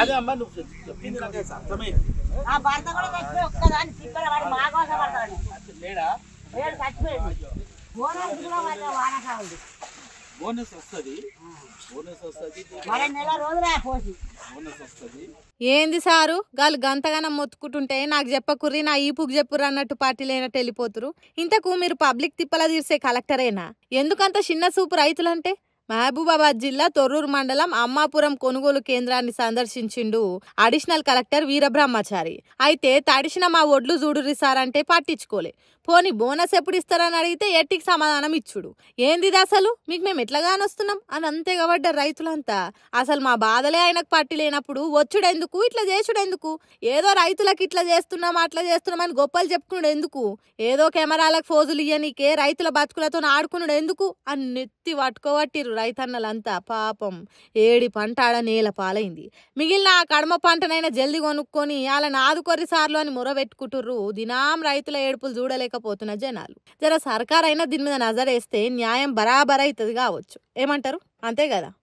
అదే అమ్మా నువ్వు చెప్పింది నాకు అర్థమైంది. లేడా బోనస్ వస్తుంది, బోనస్ వస్తుంది, బోనస్ వస్తుంది. ఏంది సారు గాలు గంతగానం మొత్తుకుంటుంటే నాకు చెప్పకుర్రి నా ఈపుకు చెప్పుర్రు అన్నట్టు పార్టీ లేనట్టు వెళ్ళిపోతురు. ఇంతకు మీరు పబ్లిక్ తిప్పలా తీర్చే కలెక్టరేనా? ఎందుకంత చిన్న చూపు రైతులంటే? మహబూబాబాద్ జిల్లా తొర్రూరు మండలం అమ్మాపురం కొనుగోలు కేంద్రాన్ని సందర్శించిండు అడిషనల్ కలెక్టర్ వీరబ్రహ్మచారి. అయితే తడిసిన మా ఒడ్లు చూడుర్రి సార్ అంటే పట్టించుకోలే. పోని బోనస్ ఎప్పుడు ఇస్తారని అడిగితే ఎట్టికి సమాధానం ఇచ్చుడు. ఏందిది అసలు మీకు మేము ఎట్లాగానొస్తున్నాం అని అంతే కాబడ్డ రైతులంతా. అసలు మా బాధలే ఆయనకు పట్టి లేనప్పుడు వచ్చుడెందుకు, ఇట్లా చేసుడెందుకు? ఏదో రైతులకు ఇట్లా చేస్తున్నాం అట్లా చేస్తున్నాం అని గొప్పలు చెప్పుకున్నాడు ఎందుకు? ఏదో కెమెరాలకు ఫోజులు ఇయ్యనికే రైతుల బతుకులతో ఆడుకున్నాడు ఎందుకు అని నెత్తి పట్టుకోబట్టిరు రైతన్నలంతా. పాపం ఏడి పంట ఆడ నేల పాలైంది. మిగిలిన ఆ కడమ పంటనైనా జల్దీ కొనుక్కొని అలా ఆదుకొర్రి సార్లు అని మొరబెట్టుకుంటుర్రు. దినాం రైతుల ఏడుపులు చూడలేకపోతున్న జనాలు. జర సర్కార్ అయినా దీని మీద నజరేస్తే న్యాయం బరాబర్ అవుతుంది కావచ్చు. ఏమంటారు? అంతే కదా.